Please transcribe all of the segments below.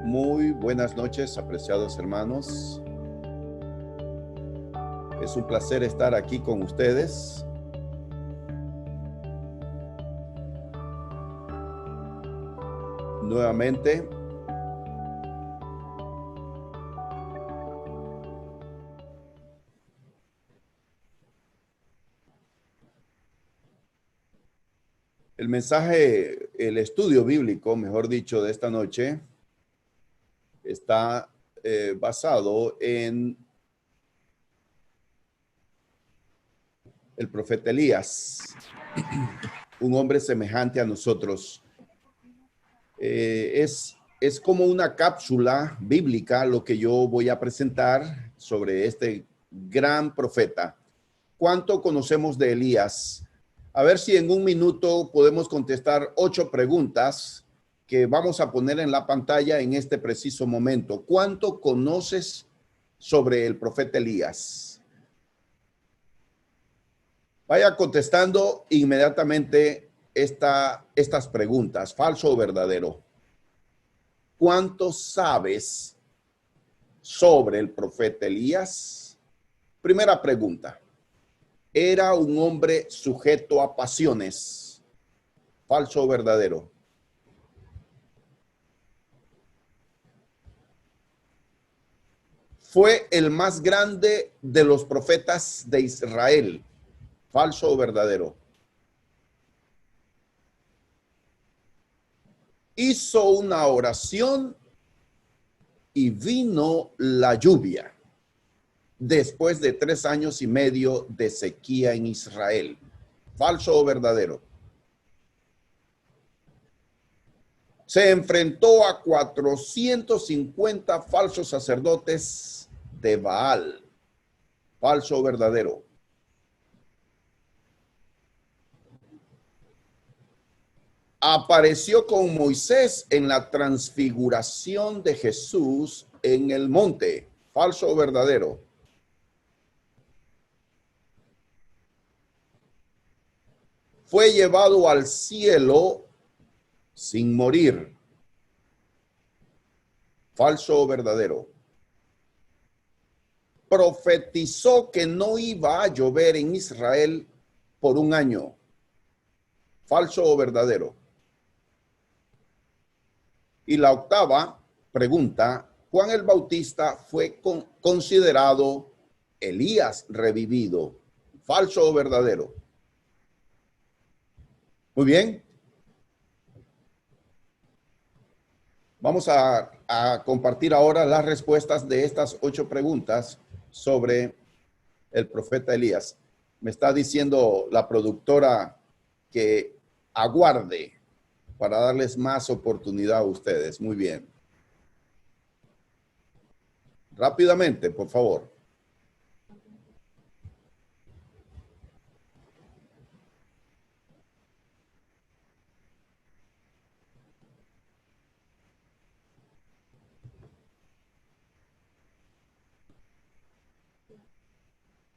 Muy buenas noches, apreciados hermanos. Es un placer estar aquí con ustedes. Nuevamente. El mensaje, el estudio bíblico, mejor dicho, de esta noche está basado en el profeta Elías, un hombre semejante a nosotros. Es como una cápsula bíblica lo que yo voy a presentar sobre este gran profeta. ¿Cuánto conocemos de Elías? A ver si en un minuto podemos contestar 8 preguntas que vamos a poner en la pantalla en este preciso momento. ¿Cuánto conoces sobre el profeta Elías? Vaya contestando inmediatamente estas preguntas, falso o verdadero. ¿Cuánto sabes sobre el profeta Elías? Primera pregunta. Era un hombre sujeto a pasiones. ¿Falso o verdadero? Fue el más grande de los profetas de Israel. ¿Falso o verdadero? Hizo una oración y vino la lluvia después de 3 años y medio de sequía en Israel. ¿Falso o verdadero? Se enfrentó a 450 falsos sacerdotes de Baal. ¿Falso o verdadero? Apareció con Moisés en la transfiguración de Jesús en el monte. ¿Falso o verdadero? Fue llevado al cielo sin morir. ¿Falso o verdadero? Profetizó que no iba a llover en Israel por 1 año. ¿Falso o verdadero? Y la octava pregunta, Juan el Bautista fue considerado Elías revivido. ¿Falso o verdadero? Muy bien. Vamos a compartir ahora las respuestas de estas 8 preguntas sobre el profeta Elías. Me está diciendo la productora que aguarde para darles más oportunidad a ustedes. Muy bien. Rápidamente, por favor.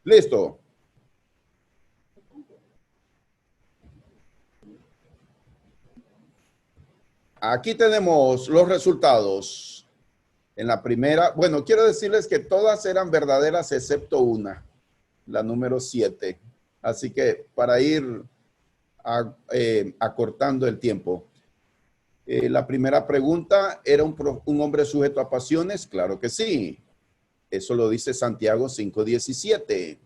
Listo. Aquí tenemos los resultados. En la primera, bueno, quiero decirles que todas eran verdaderas excepto una, la número 7. Así que para ir acortando el tiempo. La primera pregunta, ¿era un hombre sujeto a pasiones? Claro que sí. Eso lo dice Santiago 5:17.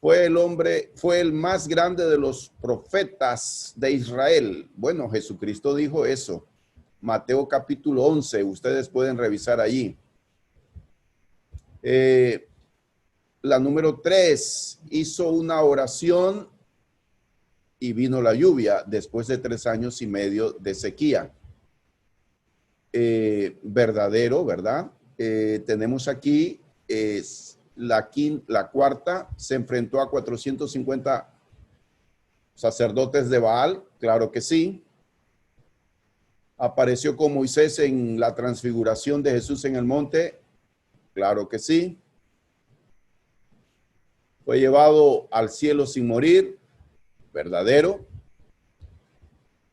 Fue el más grande de los profetas de Israel. Bueno, Jesucristo dijo eso. Mateo capítulo 11, ustedes pueden revisar allí. La número 3, hizo una oración y vino la lluvia después de 3 años y medio de sequía. Verdadero, ¿verdad? Tenemos aquí la cuarta, se enfrentó a 450 sacerdotes de Baal, claro que sí. Apareció con Moisés en la transfiguración de Jesús en el monte, claro que sí. Fue llevado al cielo sin morir, verdadero.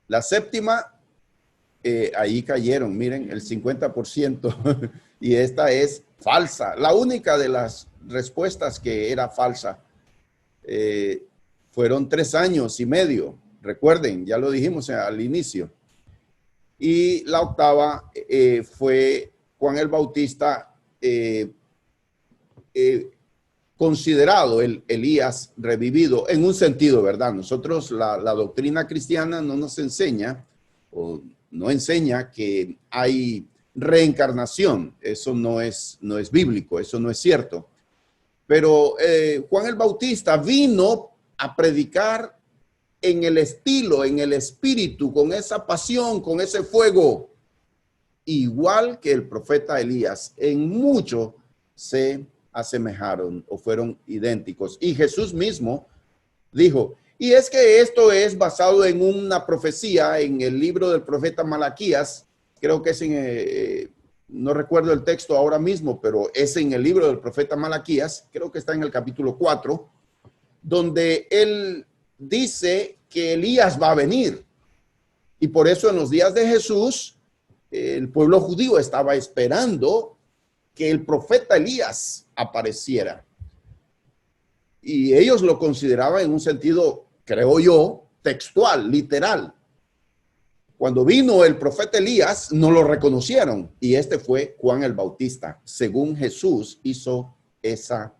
La séptima, ahí cayeron, miren, el 50%. Y esta es falsa. La única de las respuestas que era falsa. Fueron 3 años y medio. Recuerden, ya lo dijimos al inicio. Y la octava fue Juan el Bautista, considerado el Elías revivido en un sentido, ¿verdad? Nosotros, la doctrina cristiana no nos enseña o no enseña que hay reencarnación. Eso no es bíblico, eso no es cierto. Pero Juan el Bautista vino a predicar en el estilo, en el espíritu, con esa pasión, con ese fuego, igual que el profeta Elías. En mucho se asemejaron o fueron idénticos. Y Jesús mismo dijo, y es que esto es basado en una profecía en el libro del profeta Malaquías, creo que es no recuerdo el texto ahora mismo, pero es en el libro del profeta Malaquías, creo que está en el capítulo 4, donde él dice que Elías va a venir. Y por eso en los días de Jesús, el pueblo judío estaba esperando que el profeta Elías apareciera. Y ellos lo consideraban en un sentido, creo yo, textual, literal. Cuando vino el profeta Elías, no lo reconocieron. Y este fue Juan el Bautista. Según Jesús hizo esa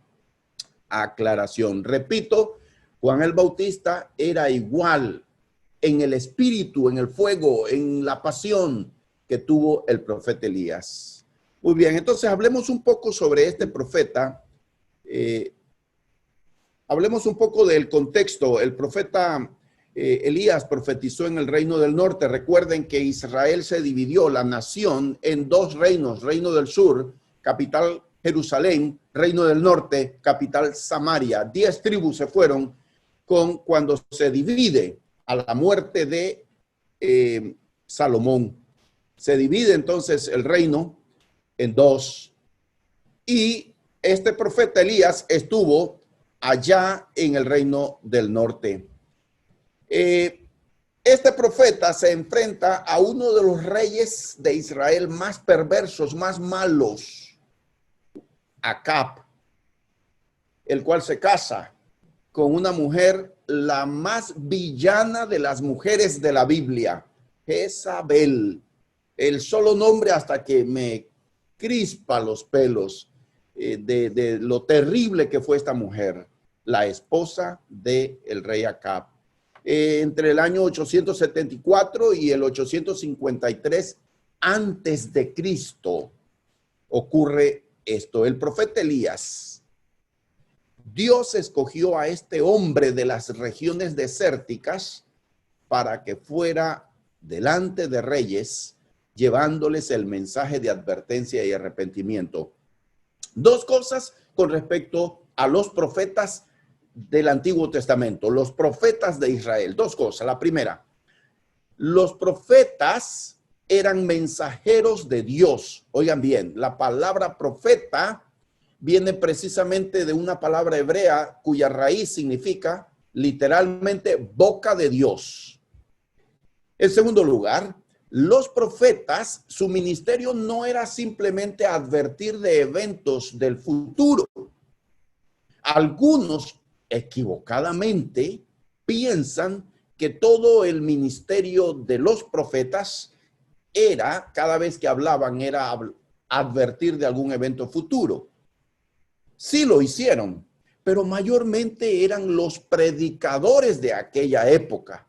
aclaración. Repito, Juan el Bautista era igual en el espíritu, en el fuego, en la pasión que tuvo el profeta Elías. Muy bien, entonces hablemos un poco sobre este profeta. Hablemos un poco del contexto. El profeta Elías profetizó en el reino del norte. Recuerden que Israel se dividió, la nación, en 2 reinos. Reino del sur, capital Jerusalén; reino del norte, capital Samaria. 10 tribus se fueron cuando se divide a la muerte de Salomón. Se divide entonces el reino en 2. Y este profeta Elías estuvo allá en el reino del norte. Este profeta se enfrenta a uno de los reyes de Israel más perversos, más malos, Acab, el cual se casa con una mujer, la más villana de las mujeres de la Biblia, Jezabel. El solo nombre hasta que me crispa los pelos de lo terrible que fue esta mujer, la esposa del rey Acab. Entre el año 874 y el 853 antes de Cristo ocurre esto. El profeta Elías, Dios escogió a este hombre de las regiones desérticas para que fuera delante de reyes, llevándoles el mensaje de advertencia y arrepentimiento. 2 cosas con respecto a los profetas del Antiguo Testamento, los profetas de Israel. 2 cosas. La primera, los profetas eran mensajeros de Dios. Oigan bien, la palabra profeta viene precisamente de una palabra hebrea cuya raíz significa literalmente boca de Dios. En segundo lugar, los profetas, su ministerio no era simplemente advertir de eventos del futuro. Algunos equivocadamente piensan que todo el ministerio de los profetas era, cada vez que hablaban, era advertir de algún evento futuro. Sí lo hicieron, pero mayormente eran los predicadores de aquella época.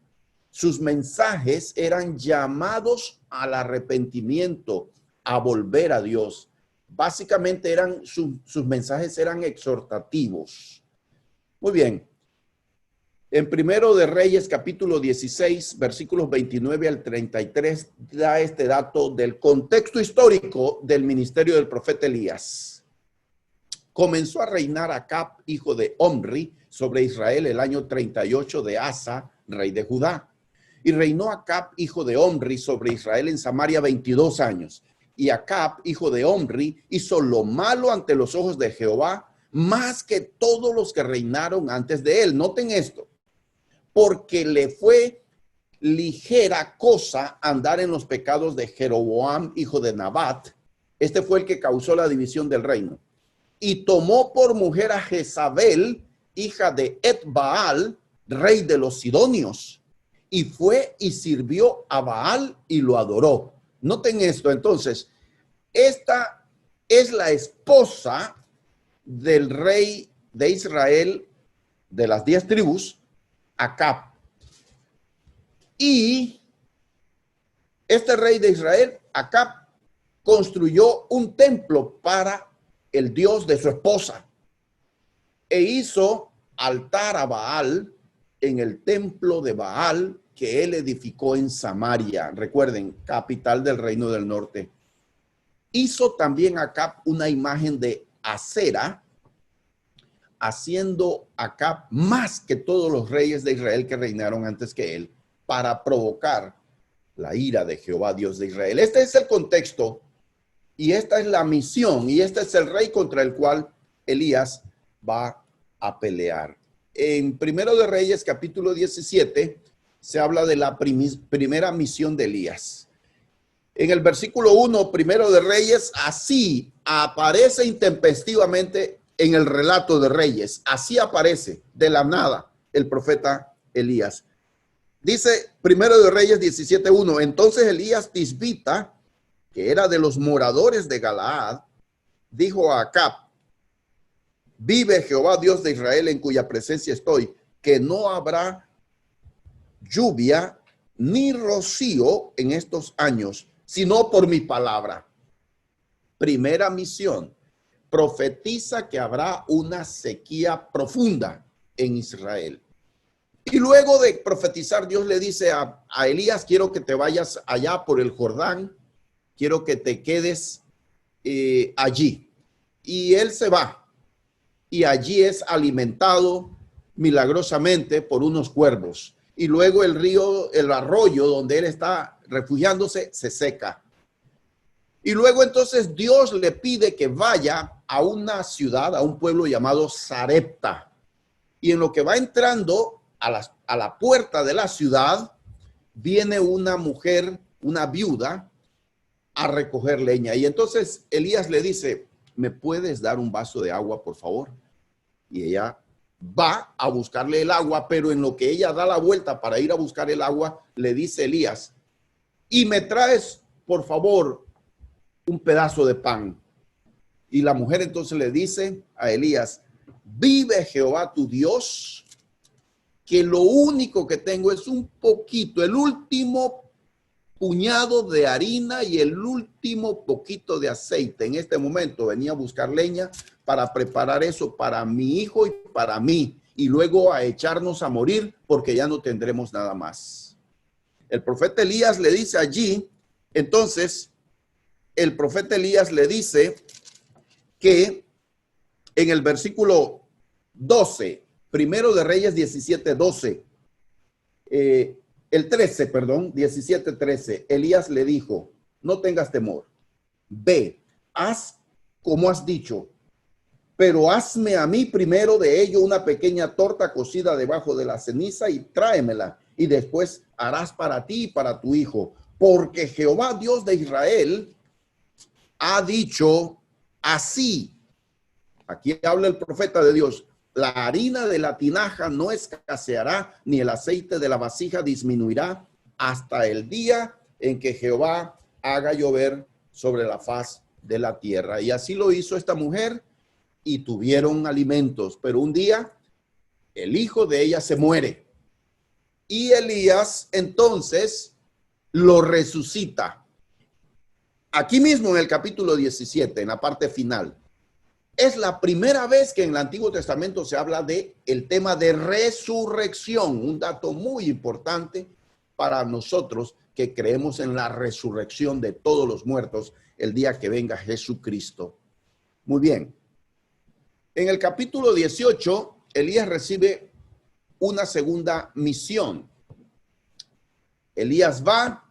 Sus mensajes eran llamados al arrepentimiento, a volver a Dios. Básicamente sus mensajes eran exhortativos. Muy bien. En Primero de Reyes, capítulo 16, versículos 29 al 33, da este dato del contexto histórico del ministerio del profeta Elías. Comenzó a reinar Acab, hijo de Omri, sobre Israel el año 38 de Asa, rey de Judá. Y reinó Acab, hijo de Omri, sobre Israel en Samaria 22 años. Y Acab, hijo de Omri, hizo lo malo ante los ojos de Jehová, más que todos los que reinaron antes de él. Noten esto, porque le fue ligera cosa andar en los pecados de Jeroboam, hijo de Nabat. Este fue el que causó la división del reino. Y tomó por mujer a Jezabel, hija de Et-Baal, rey de los Sidonios. Y fue y sirvió a Baal y lo adoró. Noten esto, entonces, esta es la esposa del rey de Israel, de las 10 tribus, Acab. Y este rey de Israel, Acab, construyó un templo para el Dios de su esposa e hizo altar a Baal en el templo de Baal que él edificó en Samaria. Recuerden, capital del reino del norte. Hizo también Acab una imagen de Acera, haciendo Acab más que todos los reyes de Israel que reinaron antes que él, para provocar la ira de Jehová, Dios de Israel. Este es el contexto y esta es la misión y este es el rey contra el cual Elías va a pelear. En Primero de Reyes, capítulo 17, se habla de la primera misión de Elías. En el versículo 1, Primero de Reyes, así aparece intempestivamente en el relato de Reyes. Así aparece de la nada el profeta Elías. Dice Primero de Reyes 17:1. Entonces Elías Tisbita, que era de los moradores de Galaad, dijo a Acab: vive Jehová Dios de Israel, en cuya presencia estoy, que no habrá lluvia ni rocío en estos años, sino por mi palabra. Primera misión: profetiza que habrá una sequía profunda en Israel. Y luego de profetizar, Dios le dice a Elías: quiero que te vayas allá por el Jordán, quiero que te quedes allí. Y él se va y allí es alimentado milagrosamente por unos cuervos. Y luego el río, el arroyo donde él está refugiándose, se seca. Y luego entonces Dios le pide que vaya a una ciudad, a un pueblo llamado Sarepta. Y en lo que va entrando a la puerta de la ciudad, viene una mujer, una viuda, a recoger leña. Y entonces Elías le dice: ¿me puedes dar un vaso de agua, por favor? Y ella va a buscarle el agua, pero en lo que ella da la vuelta para ir a buscar el agua, le dice Elías: y me traes, por favor, un pedazo de pan. Y la mujer entonces le dice a Elías: vive Jehová tu Dios, que lo único que tengo es un poquito, el último puñado de harina y el último poquito de aceite. En este momento venía a buscar leña para preparar eso para mi hijo y para mí, y luego a echarnos a morir porque ya no tendremos nada más. El profeta Elías le dice allí, entonces, el profeta Elías le dice que en el versículo 12, Primero de Reyes 17:12, el 13, perdón, 17:13, Elías le dijo: no tengas temor, ve, haz como has dicho, pero hazme a mí primero de ello una pequeña torta cocida debajo de la ceniza y tráemela, y después harás para ti y para tu hijo, porque Jehová Dios de Israel ha dicho así. Aquí habla el profeta de Dios: la harina de la tinaja no escaseará, ni el aceite de la vasija disminuirá, hasta el día en que Jehová haga llover sobre la faz de la tierra. Y así lo hizo esta mujer, y tuvieron alimentos. Pero un día el hijo de ella se muere, y Elías entonces lo resucita. Aquí mismo en el capítulo 17, en la parte final. Es la primera vez que en el Antiguo Testamento se habla de el tema de resurrección, un dato muy importante para nosotros que creemos en la resurrección de todos los muertos el día que venga Jesucristo. Muy bien. En el capítulo 18, Elías recibe una segunda misión. Elías va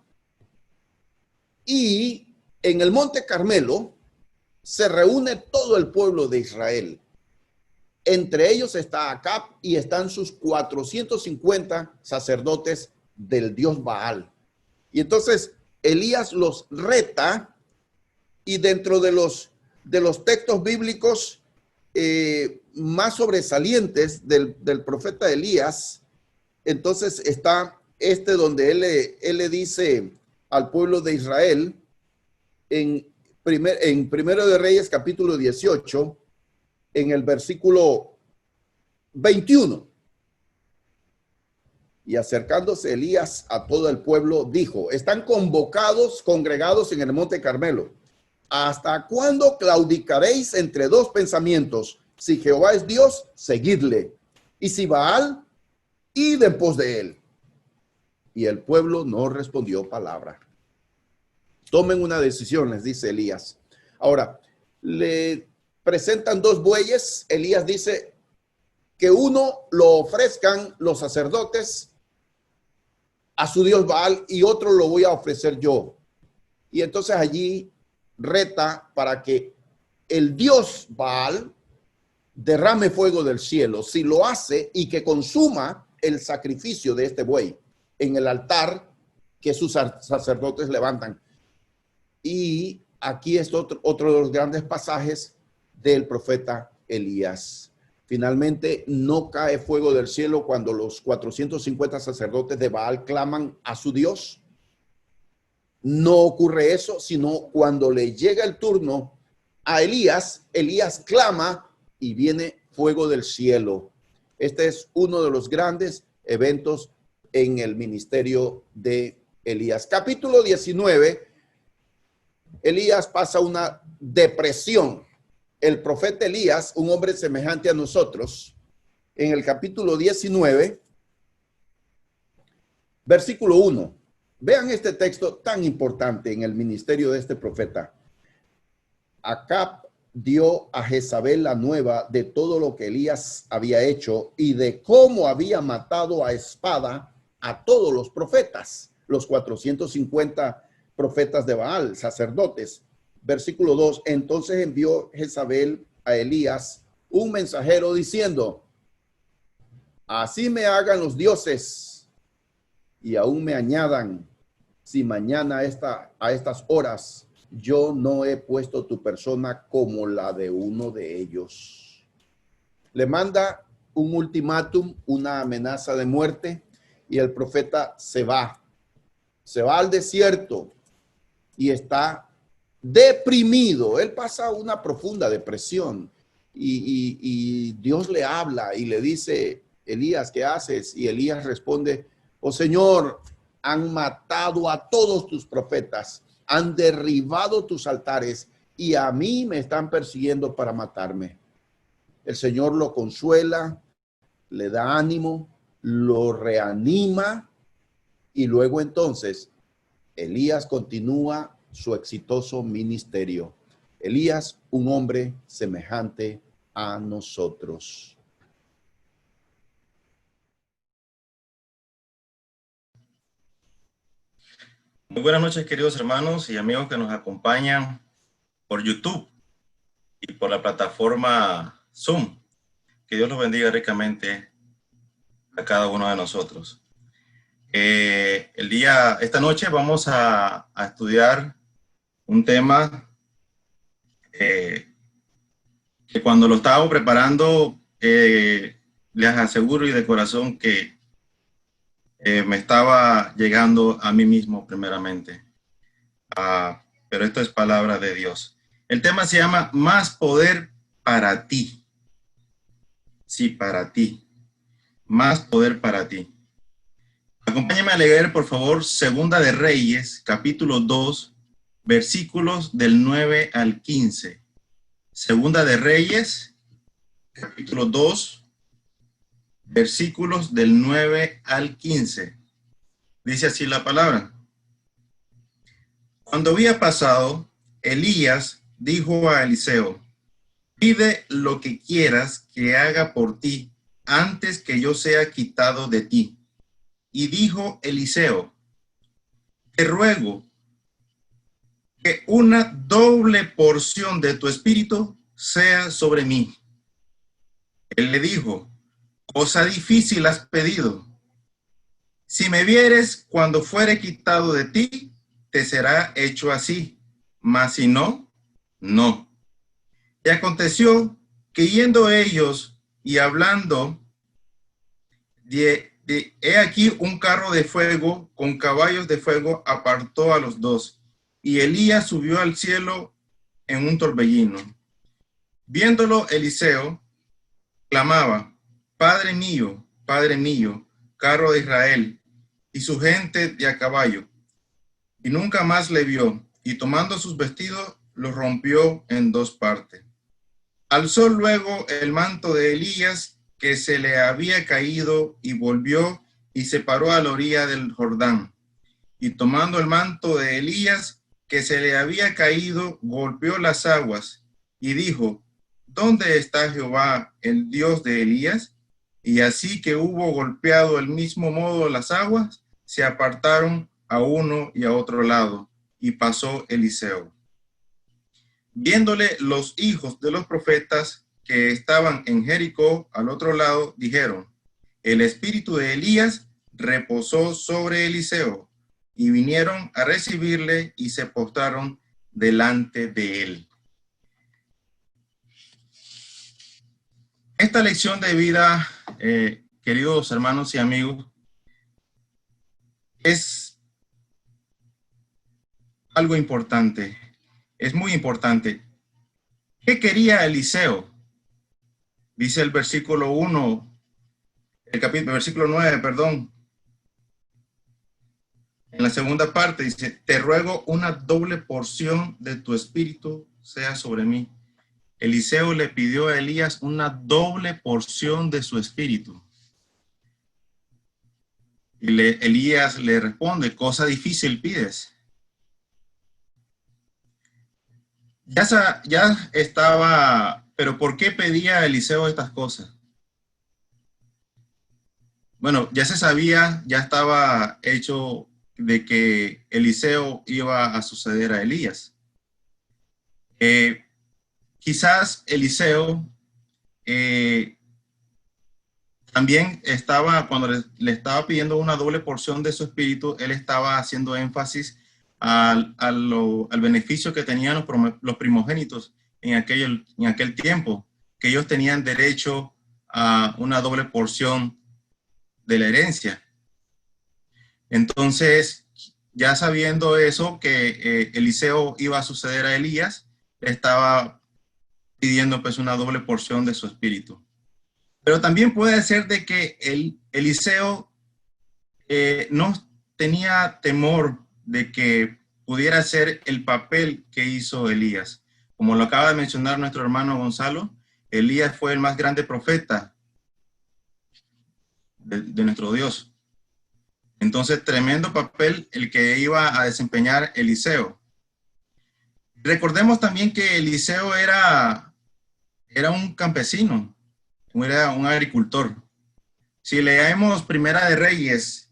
y en el Monte Carmelo se reúne todo el pueblo de Israel. Entre ellos está Acab y están sus 450 sacerdotes del dios Baal. Y entonces Elías los reta, y dentro de los textos bíblicos más sobresalientes del profeta Elías, entonces está donde él le dice al pueblo de Israel en Primero de Reyes capítulo 18, en el versículo 21. Y acercándose Elías a todo el pueblo, dijo: están congregados en el monte Carmelo. ¿Hasta cuándo claudicaréis entre dos pensamientos? Si Jehová es Dios, seguidle. Y si Baal, id en pos de él. Y el pueblo no respondió palabra. Tomen una decisión, les dice Elías. Ahora, le presentan dos bueyes. Elías dice que uno lo ofrezcan los sacerdotes a su dios Baal y otro lo voy a ofrecer yo. Y entonces allí reta para que el dios Baal derrame fuego del cielo si lo hace, y que consuma el sacrificio de este buey en el altar que sus sacerdotes levantan. Y aquí es otro de los grandes pasajes del profeta Elías. Finalmente no cae fuego del cielo cuando los 450 sacerdotes de Baal claman a su Dios. No ocurre eso, sino cuando le llega el turno a Elías, Elías clama y viene fuego del cielo. Este es uno de los grandes eventos en el ministerio de Elías. Capítulo 19, Elías pasa una depresión. El profeta Elías, un hombre semejante a nosotros, en el capítulo 19, versículo 1. Vean este texto tan importante en el ministerio de este profeta. Acab dio a Jezabel la nueva de todo lo que Elías había hecho y de cómo había matado a espada a todos los profetas, los 450 profetas de Baal, sacerdotes. Versículo 2, entonces envió Jezabel a Elías un mensajero diciendo: así me hagan los dioses y aún me añadan, si mañana a estas horas yo no he puesto tu persona como la de uno de ellos. Le manda un ultimátum, una amenaza de muerte, y el profeta se va al desierto y está deprimido. Él pasa una profunda depresión y Dios le habla y le dice: Elías, ¿qué haces? Y Elías responde: oh Señor, han matado a todos tus profetas, han derribado tus altares y a mí me están persiguiendo para matarme. El Señor lo consuela, le da ánimo, lo reanima, y luego entonces Elías continúa su exitoso ministerio. Elías, un hombre semejante a nosotros. Muy buenas noches, queridos hermanos y amigos que nos acompañan por YouTube y por la plataforma Zoom. Que Dios los bendiga ricamente a cada uno de nosotros. Esta noche vamos a estudiar un tema que cuando lo estábamos preparando, les aseguro y de corazón que me estaba llegando a mí mismo primeramente. Pero esto es palabra de Dios. El tema se llama Más poder para ti. Sí, para ti. Más poder para ti. Acompáñame a leer, por favor, Segunda de Reyes, capítulo 2, versículos del 9 al 15. Segunda de Reyes, capítulo 2, versículos del 9 al 15. Dice así la palabra. Cuando había pasado, Elías dijo a Eliseo: pide lo que quieras que haga por ti antes que yo sea quitado de ti. Y dijo Eliseo: te ruego que una doble porción de tu espíritu sea sobre mí. Él le dijo: cosa difícil has pedido. Si me vieres cuando fuere quitado de ti, te será hecho así, mas si no, no. Y aconteció que yendo ellos y hablando, he aquí un carro de fuego con caballos de fuego apartó a los dos, y Elías subió al cielo en un torbellino. Viéndolo Eliseo, clamaba, Padre mío, carro de Israel, y su gente de a caballo. Y nunca más le vio, y tomando sus vestidos, los rompió en dos partes. Alzó luego el manto de Elías, que se le había caído, y volvió y se paró a la orilla del Jordán. Y tomando el manto de Elías, que se le había caído, golpeó las aguas, y dijo, ¿dónde está Jehová, el Dios de Elías? Y así que hubo golpeado el mismo modo las aguas, se apartaron a uno y a otro lado, y pasó Eliseo. Viéndole los hijos de los profetas que estaban en Jericó al otro lado, dijeron, el espíritu de Elías reposó sobre Eliseo, y vinieron a recibirle y se postraron delante de él. Esta lección de vida, queridos hermanos y amigos, es algo importante, es muy importante. ¿Qué quería Eliseo? Dice el versículo 1, versículo 9, perdón. En la segunda parte dice, te ruego una doble porción de tu espíritu sea sobre mí. Eliseo le pidió a Elías una doble porción de su espíritu. Y Elías le responde, cosa difícil pides. Ya estaba, pero ¿por qué pedía Eliseo estas cosas? Bueno, ya se sabía, ya estaba hecho de que Eliseo iba a suceder a Elías. Quizás Eliseo también estaba, cuando le estaba pidiendo una doble porción de su espíritu, él estaba haciendo énfasis al beneficio que tenían los primogénitos en aquel tiempo, que ellos tenían derecho a una doble porción de la herencia. Entonces, ya sabiendo eso, que Eliseo iba a suceder a Elías, estaba pidiendo pues una doble porción de su espíritu. Pero también puede ser de que Eliseo no tenía temor de que pudiera hacer el papel que hizo Elías. Como lo acaba de mencionar nuestro hermano Gonzalo, Elías fue el más grande profeta de nuestro Dios. Entonces, tremendo papel el que iba a desempeñar Eliseo. Recordemos también que Eliseo era un campesino, era un agricultor. Si leemos Primera de Reyes,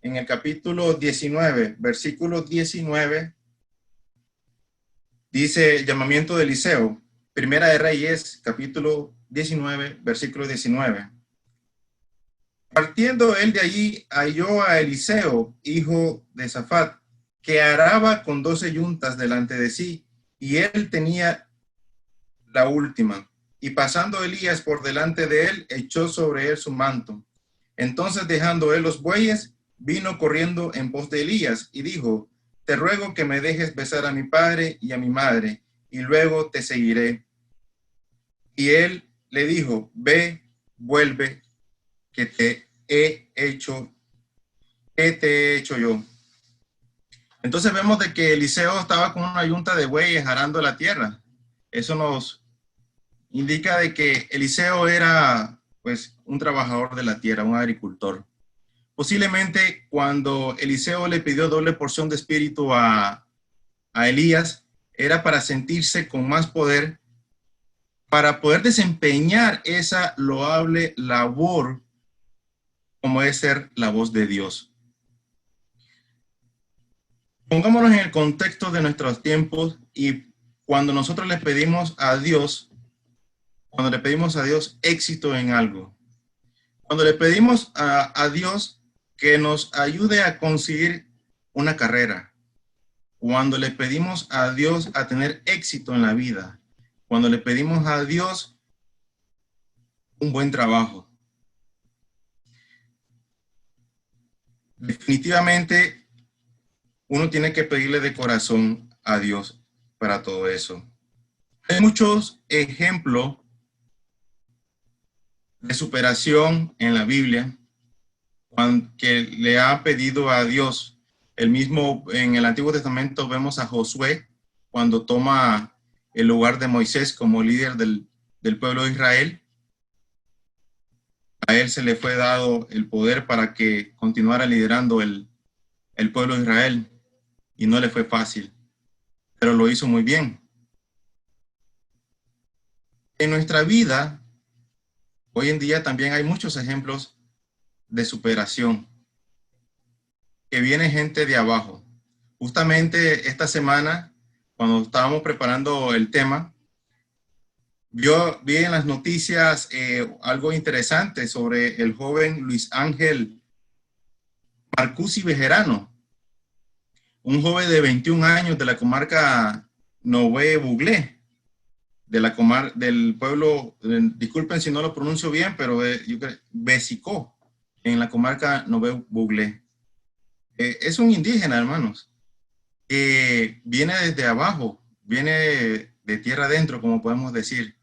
en el capítulo 19, versículo 19, dice el llamamiento de Eliseo. Primera de Reyes, capítulo 19, versículo 19. Partiendo él de allí, halló a Eliseo, hijo de Safat, que araba con 12 yuntas delante de sí, y él tenía la última. Y pasando Elías por delante de él, echó sobre él su manto. Entonces, dejando él los bueyes, vino corriendo en pos de Elías y dijo, te ruego que me dejes besar a mi padre y a mi madre, y luego te seguiré. Y él le dijo, ve, vuelve, que te he hecho yo. Entonces vemos de que Eliseo estaba con una yunta de bueyes arando la tierra. Eso nos indica de que Eliseo era pues un trabajador de la tierra, un agricultor. Posiblemente cuando Eliseo le pidió doble porción de espíritu a Elías, era para sentirse con más poder, para poder desempeñar esa loable labor como es ser la voz de Dios. Pongámonos en el contexto de nuestros tiempos y cuando nosotros le pedimos a Dios, éxito en algo, cuando le pedimos a Dios que nos ayude a conseguir una carrera. Cuando le pedimos a Dios a tener éxito en la vida, cuando le pedimos a Dios un buen trabajo. Definitivamente, uno tiene que pedirle de corazón a Dios para todo eso. Hay muchos ejemplos de superación en la Biblia que le ha pedido a Dios. El mismo en el Antiguo Testamento vemos a Josué cuando toma el lugar de Moisés como líder del pueblo de Israel. A él se le fue dado el poder para que continuara liderando el pueblo de Israel y no le fue fácil, pero lo hizo muy bien. En nuestra vida, hoy en día también hay muchos ejemplos de superación, que viene gente de abajo. Justamente esta semana, cuando estábamos preparando el tema, yo vi en las noticias algo interesante sobre el joven Luis Ángel Marcusi Bejerano, un joven de 21 años de la comarca Nové Buglé, del pueblo, disculpen si no lo pronuncio bien, pero yo creo, Besicó, en la comarca Nové Buglé. Es un indígena, hermanos, que viene desde abajo, viene de tierra adentro, como podemos decir,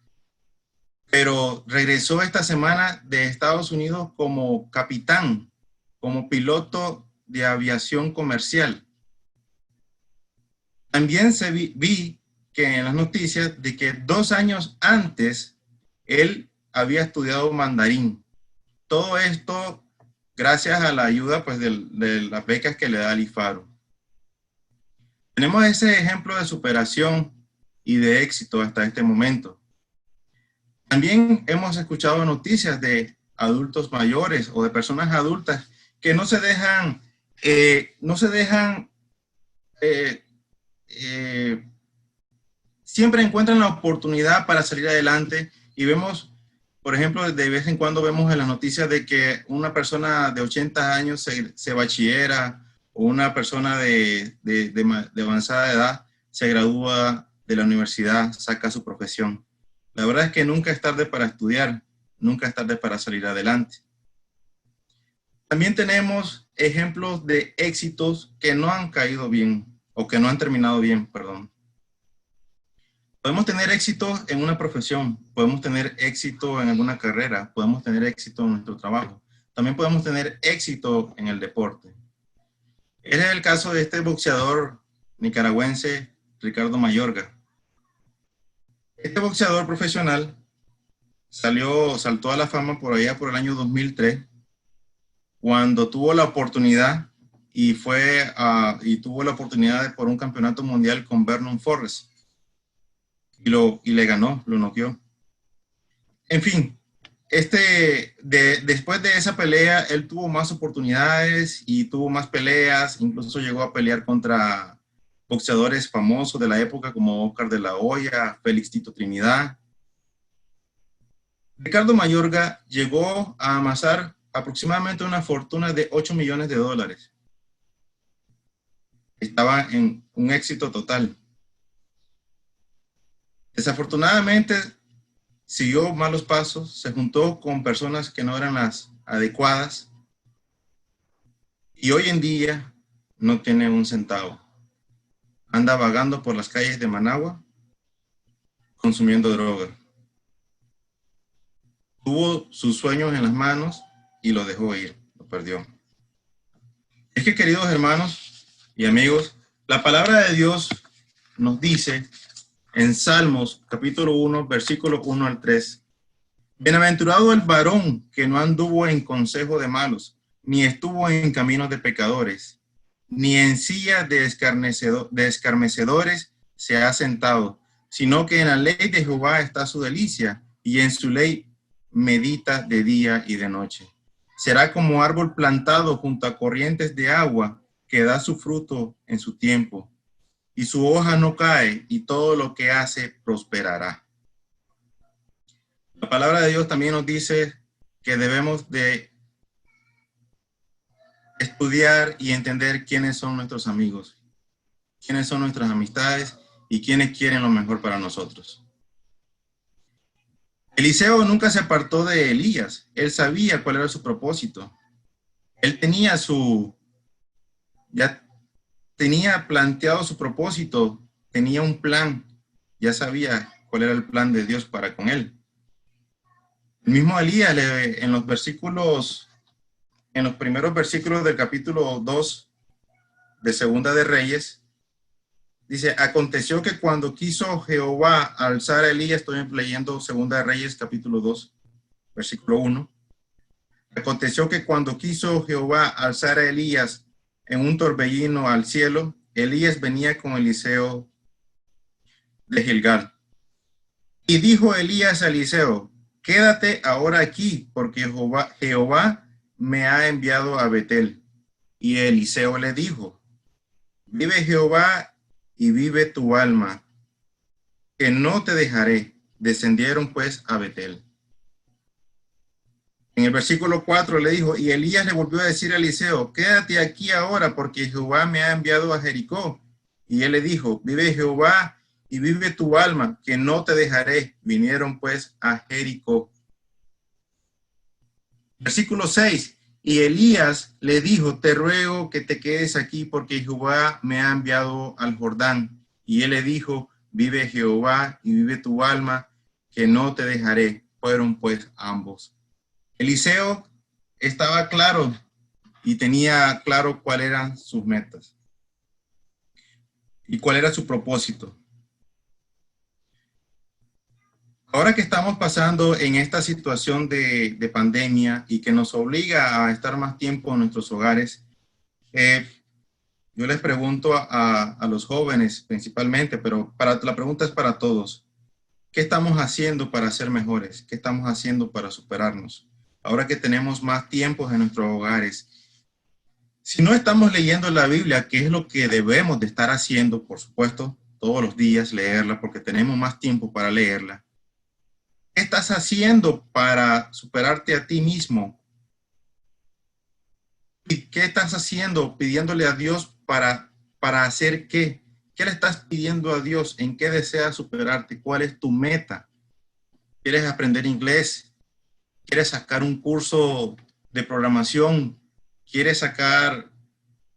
pero regresó esta semana de Estados Unidos como capitán, como piloto de aviación comercial. También vi que en las noticias de que 2 años antes él había estudiado mandarín. Todo esto gracias a la ayuda pues, de las becas que le da el IFARU. Tenemos ese ejemplo de superación y de éxito hasta este momento. También hemos escuchado noticias de adultos mayores o de personas adultas que no se dejan siempre encuentran la oportunidad para salir adelante y vemos, por ejemplo, de vez en cuando vemos en las noticias de que una persona de 80 años se bachillera o una persona de avanzada edad se gradúa de la universidad, saca su profesión. La verdad es que nunca es tarde para estudiar, nunca es tarde para salir adelante. También tenemos ejemplos de éxitos que no han caído bien o que no han terminado bien, perdón. Podemos tener éxito en una profesión, podemos tener éxito en alguna carrera, podemos tener éxito en nuestro trabajo. También podemos tener éxito en el deporte. Ese es el caso de este boxeador nicaragüense, Ricardo Mayorga. Este boxeador profesional saltó a la fama por allá por el año 2003, cuando tuvo la oportunidad y tuvo la oportunidad por un campeonato mundial con Vernon Forrest. Y le ganó, lo noqueó. En fin, después de esa pelea, él tuvo más oportunidades y tuvo más peleas, incluso llegó a pelear contra boxeadores famosos de la época como Oscar de la Hoya, Félix Tito Trinidad. Ricardo Mayorga llegó a amasar aproximadamente una fortuna de $8 millones. Estaba en un éxito total. Desafortunadamente, siguió malos pasos, se juntó con personas que no eran las adecuadas y hoy en día no tiene un centavo. Anda vagando por las calles de Managua consumiendo droga. Tuvo sus sueños en las manos y lo dejó ir, lo perdió. Es que, queridos hermanos y amigos, la palabra de Dios nos dice en Salmos capítulo 1, versículo 1 al 3, bienaventurado el varón que no anduvo en consejo de malos, ni estuvo en caminos de pecadores, ni en silla de escarnecedores se ha sentado, sino que en la ley de Jehová está su delicia, y en su ley medita de día y de noche. Será como árbol plantado junto a corrientes de agua, que da su fruto en su tiempo, y su hoja no cae, y todo lo que hace prosperará. La palabra de Dios también nos dice que debemos de estudiar y entender quiénes son nuestros amigos, quiénes son nuestras amistades y quiénes quieren lo mejor para nosotros. Eliseo nunca se apartó de Elías. Él sabía cuál era su propósito. Él ya tenía planteado su propósito, tenía un plan, ya sabía cuál era el plan de Dios para con él. El mismo Elías, en los primeros versículos del capítulo 2 de Segunda de Reyes, dice, aconteció que cuando quiso Jehová alzar a Elías, estoy leyendo Segunda de Reyes, capítulo 2, versículo 1. Aconteció que cuando quiso Jehová alzar a Elías en un torbellino al cielo, Elías venía con Eliseo de Gilgal. Y dijo Elías a Eliseo, quédate ahora aquí, porque Jehová me ha enviado a Betel. Y Eliseo le dijo, vive Jehová y vive tu alma, que no te dejaré. Descendieron pues a Betel. En el versículo 4 le dijo, y Elías le volvió a decir a Eliseo, quédate aquí ahora, porque Jehová me ha enviado a Jericó. Y él le dijo, vive Jehová y vive tu alma, que no te dejaré. Vinieron pues a Jericó. Versículo 6, y Elías le dijo, te ruego que te quedes aquí, porque Jehová me ha enviado al Jordán. Y él le dijo, vive Jehová y vive tu alma, que no te dejaré. Fueron pues ambos. Eliseo estaba claro y tenía claro cuáles eran sus metas y cuál era su propósito. Ahora que estamos pasando en esta situación de pandemia y que nos obliga a estar más tiempo en nuestros hogares, yo les pregunto a los jóvenes principalmente, pero la pregunta es para todos. ¿Qué estamos haciendo para ser mejores? ¿Qué estamos haciendo para superarnos? Ahora que tenemos más tiempo en nuestros hogares, si no estamos leyendo la Biblia, ¿qué es lo que debemos de estar haciendo? Por supuesto, todos los días leerla porque tenemos más tiempo para leerla. ¿Qué estás haciendo para superarte a ti mismo? ¿Y qué estás haciendo pidiéndole a Dios para hacer qué? ¿Qué le estás pidiendo a Dios? ¿En qué deseas superarte? ¿Cuál es tu meta? ¿Quieres aprender inglés? ¿Quieres sacar un curso de programación? ¿Quieres sacar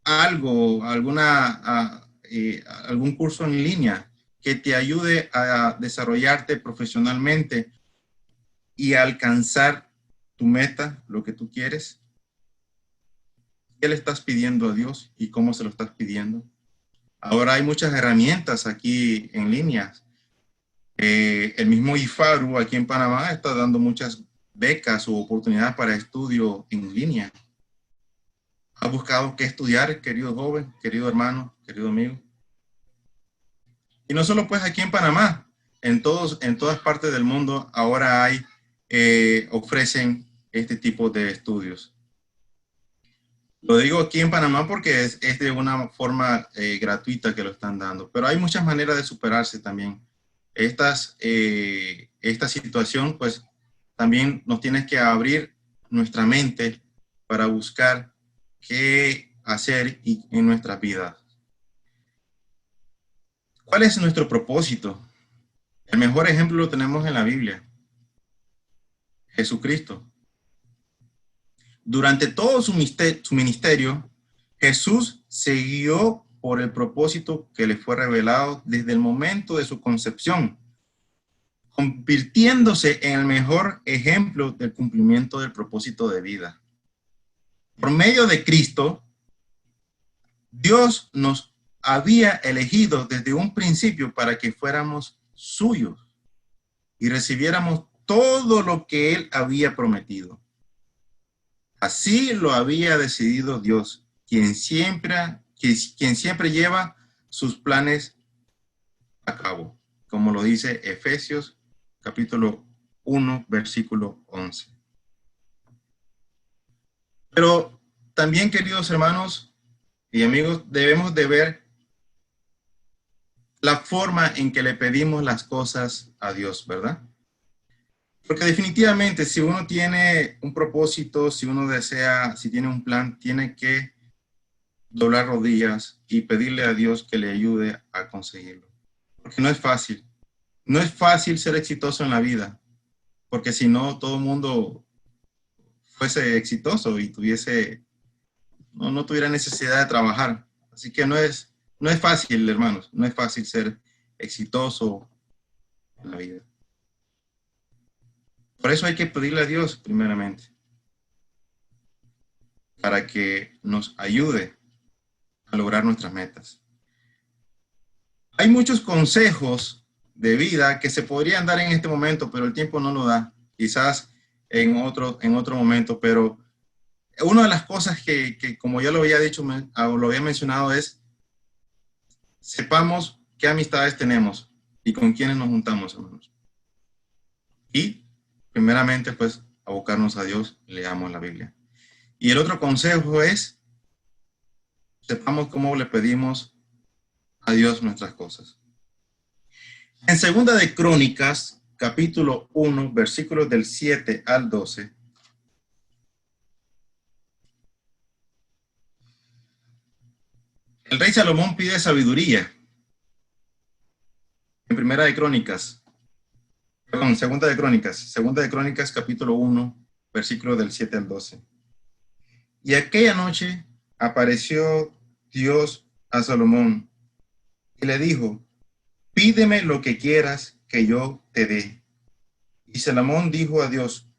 algo, algún curso en línea que te ayude a desarrollarte profesionalmente y a alcanzar tu meta, lo que tú quieres? ¿Qué le estás pidiendo a Dios y cómo se lo estás pidiendo? Ahora hay muchas herramientas aquí en línea. El mismo IFARU aquí en Panamá está dando muchas becas o oportunidades para estudio en línea. ¿Has buscado qué estudiar, querido joven, querido hermano, querido amigo? Y no solo pues aquí en Panamá, en todas partes del mundo ahora ofrecen este tipo de estudios. Lo digo aquí en Panamá porque es de una forma gratuita que lo están dando, pero hay muchas maneras de superarse también. Esta situación pues también nos tiene que abrir nuestra mente para buscar qué hacer en nuestras vidas. ¿Cuál es nuestro propósito? El mejor ejemplo lo tenemos en la Biblia. Jesucristo. Durante todo su ministerio, Jesús se guió por el propósito que le fue revelado desde el momento de su concepción, convirtiéndose en el mejor ejemplo del cumplimiento del propósito de vida. Por medio de Cristo, Dios nos había elegido desde un principio para que fuéramos suyos y recibiéramos todo lo que Él había prometido. Así lo había decidido Dios, quien siempre lleva sus planes a cabo, como lo dice Efesios capítulo 1, versículo 11. Pero también, queridos hermanos y amigos, debemos de ver la forma en que le pedimos las cosas a Dios, ¿verdad? Porque definitivamente si uno tiene un propósito, si uno desea, si tiene un plan, tiene que doblar rodillas y pedirle a Dios que le ayude a conseguirlo. Porque no es fácil. No es fácil ser exitoso en la vida, porque si no, todo el mundo fuese exitoso y no tuviera necesidad de trabajar. Así que no es fácil, hermanos, no es fácil ser exitoso en la vida. Por eso hay que pedirle a Dios primeramente, para que nos ayude a lograr nuestras metas. Hay muchos consejos de vida que se podrían dar en este momento, pero el tiempo no lo da. Quizás en otro momento, pero una de las cosas que como ya lo había dicho, lo había mencionado, es sepamos qué amistades tenemos y con quiénes nos juntamos, hermanos. Y primeramente, pues, abocarnos a Dios, leamos la Biblia. Y el otro consejo es, sepamos cómo le pedimos a Dios nuestras cosas. En Segunda de Crónicas, capítulo 1, versículos del 7 al 12, el rey Salomón pide sabiduría. En Segunda de Crónicas, capítulo 1, versículos del 7 al 12. Y aquella noche apareció Dios a Salomón y le dijo, pídeme lo que quieras que yo te dé. Y Salomón dijo a Dios,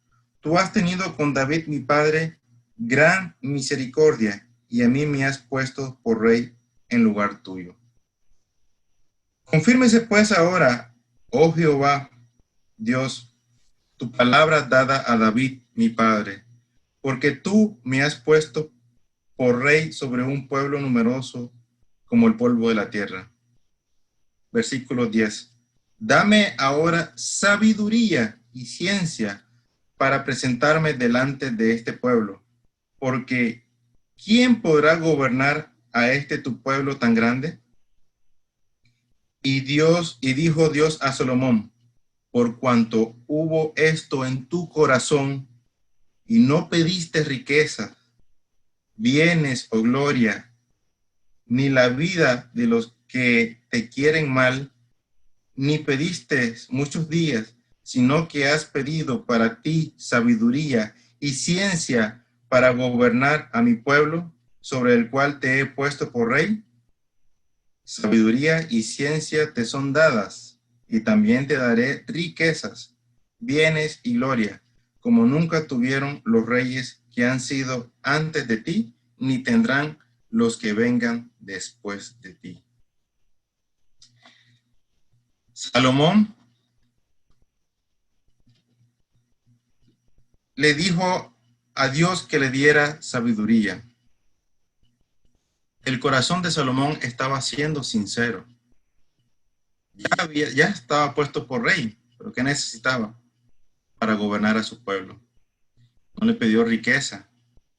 tú has tenido con David mi padre gran misericordia y a mí me has puesto por rey en lugar tuyo. Confírmese pues ahora, oh Jehová, Dios, tu palabra dada a David mi padre, porque tú me has puesto por rey sobre un pueblo numeroso como el polvo de la tierra. Versículo 10. Dame ahora sabiduría y ciencia para presentarme delante de este pueblo, porque ¿quién podrá gobernar a este tu pueblo tan grande? Y dijo Dios a Salomón, por cuanto hubo esto en tu corazón y no pediste riquezas, bienes o gloria, ni la vida de los que te quieren mal, ni pediste muchos días, sino que has pedido para ti sabiduría y ciencia para gobernar a mi pueblo, sobre el cual te he puesto por rey. Sabiduría y ciencia te son dadas, y también te daré riquezas, bienes y gloria, como nunca tuvieron los reyes que han sido antes de ti, ni tendrán los que vengan después de ti. Salomón le dijo a Dios que le diera sabiduría. El corazón de Salomón estaba siendo sincero. Ya estaba puesto por rey, pero ¿qué necesitaba para gobernar a su pueblo? No le pidió riqueza,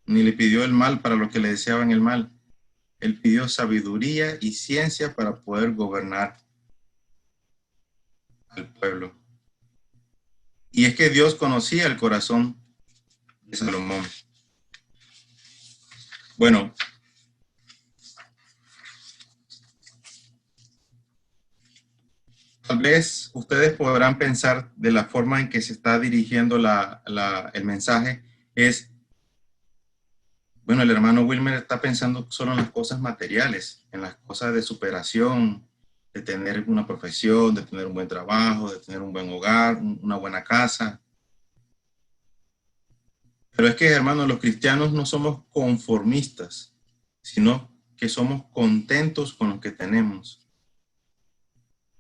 ni le pidió el mal para los que le deseaban el mal. Él pidió sabiduría y ciencia para poder gobernar al pueblo. Y es que Dios conocía el corazón de Salomón. Bueno, tal vez ustedes podrán pensar de la forma en que se está dirigiendo el mensaje es, bueno, el hermano Wilmer está pensando solo en las cosas materiales, en las cosas de superación, de tener una profesión, de tener un buen trabajo, de tener un buen hogar, una buena casa. Pero es que, hermanos, los cristianos no somos conformistas, sino que somos contentos con lo que tenemos.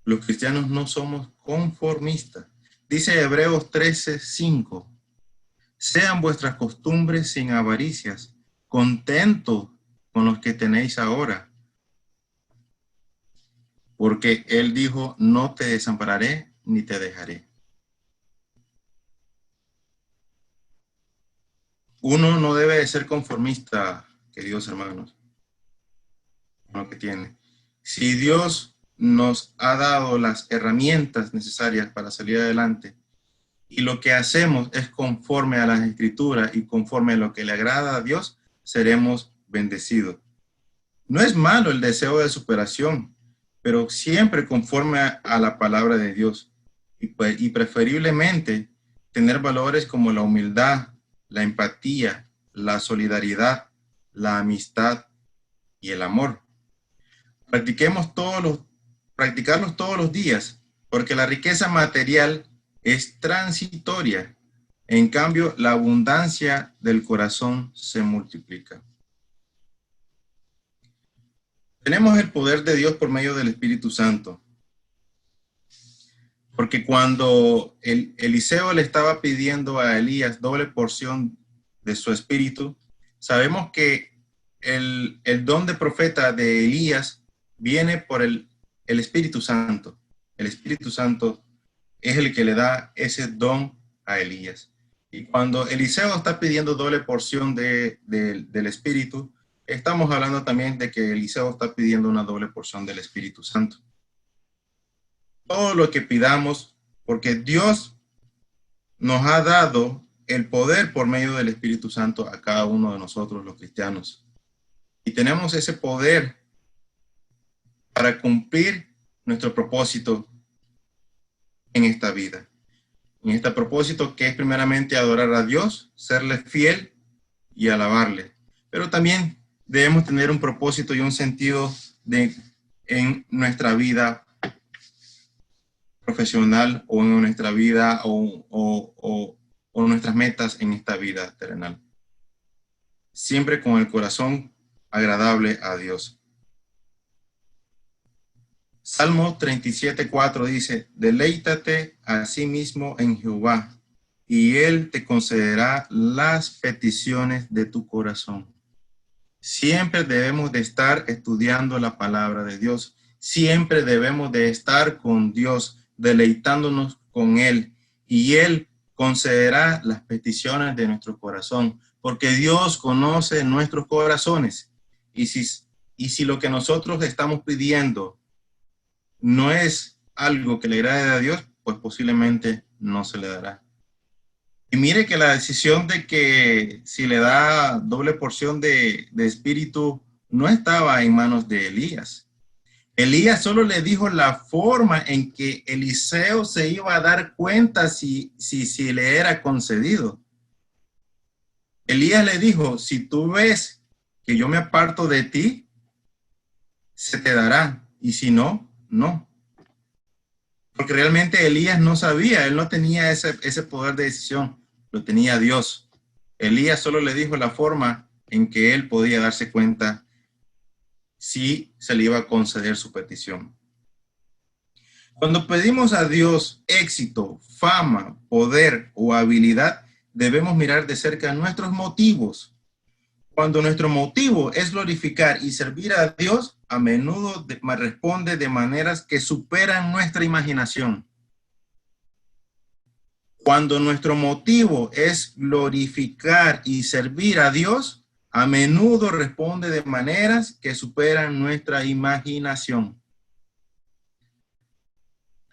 Los cristianos no somos conformistas. Dice Hebreos 13:5, sean vuestras costumbres sin avaricias, contentos con los que tenéis ahora. Porque Él dijo, no te desampararé ni te dejaré. Uno no debe de ser conformista, queridos hermanos, con lo que tiene. Si Dios nos ha dado las herramientas necesarias para salir adelante, y lo que hacemos es conforme a las Escrituras y conforme a lo que le agrada a Dios, seremos bendecidos. No es malo el deseo de superación, pero siempre conforme a la palabra de Dios. Y preferiblemente tener valores como la humildad, la empatía, la solidaridad, la amistad y el amor. Practicarlos todos los días, porque la riqueza material es transitoria. En cambio, la abundancia del corazón se multiplica. Tenemos el poder de Dios por medio del Espíritu Santo. Porque cuando Eliseo le estaba pidiendo a Elías doble porción de su espíritu, sabemos que el don de profeta de Elías viene por el Espíritu Santo. El Espíritu Santo es el que le da ese don a Elías. Y cuando Eliseo está pidiendo doble porción del Espíritu, estamos hablando también de que Eliseo está pidiendo una doble porción del Espíritu Santo. Todo lo que pidamos, porque Dios nos ha dado el poder por medio del Espíritu Santo a cada uno de nosotros, los cristianos. Y tenemos ese poder para cumplir nuestro propósito en esta vida. En este propósito que es primeramente adorar a Dios, serle fiel y alabarle. Pero también debemos tener un propósito y un sentido en nuestra vida profesional o en nuestra vida o nuestras metas en esta vida terrenal. Siempre con el corazón agradable a Dios. Salmo 37:4 dice, deleítate a sí mismo en Jehová, y Él te concederá las peticiones de tu corazón. Siempre debemos de estar estudiando la palabra de Dios. Siempre debemos de estar con Dios, deleitándonos con Él, y Él concederá las peticiones de nuestro corazón, porque Dios conoce nuestros corazones. Y si lo que nosotros estamos pidiendo no es algo que le agrade a Dios, pues posiblemente no se le dará. Y mire que la decisión de que si le da doble porción de espíritu no estaba en manos de Elías. Elías solo le dijo la forma en que Eliseo se iba a dar cuenta si le era concedido. Elías le dijo, si tú ves que yo me aparto de ti, se te dará, y si no, no. Porque realmente Elías no sabía, él no tenía ese poder de decisión, lo tenía Dios. Elías solo le dijo la forma en que él podía darse cuenta si se le iba a conceder su petición. Cuando pedimos a Dios éxito, fama, poder o habilidad, debemos mirar de cerca nuestros motivos. Cuando nuestro motivo es glorificar y servir a Dios, a menudo responde de maneras que superan nuestra imaginación. Cuando nuestro motivo es glorificar y servir a Dios, a menudo responde de maneras que superan nuestra imaginación.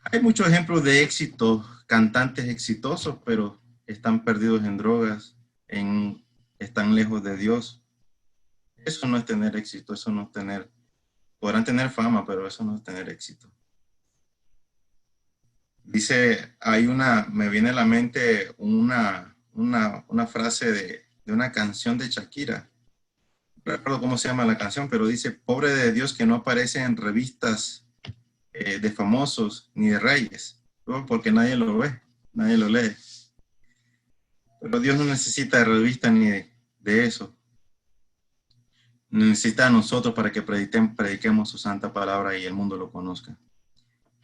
Hay muchos ejemplos de éxito, cantantes exitosos, pero están perdidos en drogas, están lejos de Dios. Eso no es tener éxito, eso no es tener, podrán tener fama, pero eso no es tener éxito. Dice, me viene a la mente una frase de una canción de Shakira. No recuerdo cómo se llama la canción, pero dice, pobre de Dios que no aparece en revistas de famosos ni de reyes, ¿no? Porque nadie lo ve, nadie lo lee. Pero Dios no necesita de revistas ni de eso. Necesita a nosotros para que prediquemos su santa palabra y el mundo lo conozca.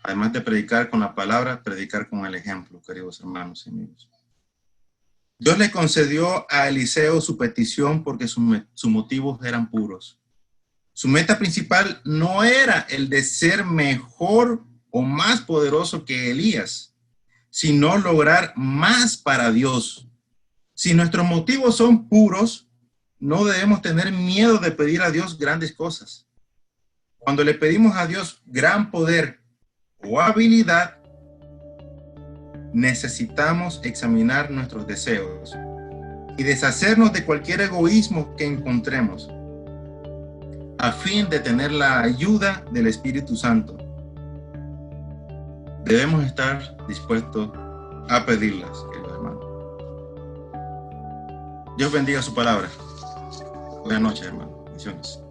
Además de predicar con la palabra, predicar con el ejemplo, queridos hermanos y amigos. Dios le concedió a Eliseo su petición porque sus motivos eran puros. Su meta principal no era el de ser mejor o más poderoso que Elías, sino lograr más para Dios. Si nuestros motivos son puros, no debemos tener miedo de pedir a Dios grandes cosas. Cuando le pedimos a Dios gran poder o habilidad, necesitamos examinar nuestros deseos y deshacernos de cualquier egoísmo que encontremos, a fin de tener la ayuda del Espíritu Santo. Debemos estar dispuestos a pedirlas, queridos hermanos. Dios bendiga su palabra. Buenas noches, hermanos. Bendiciones.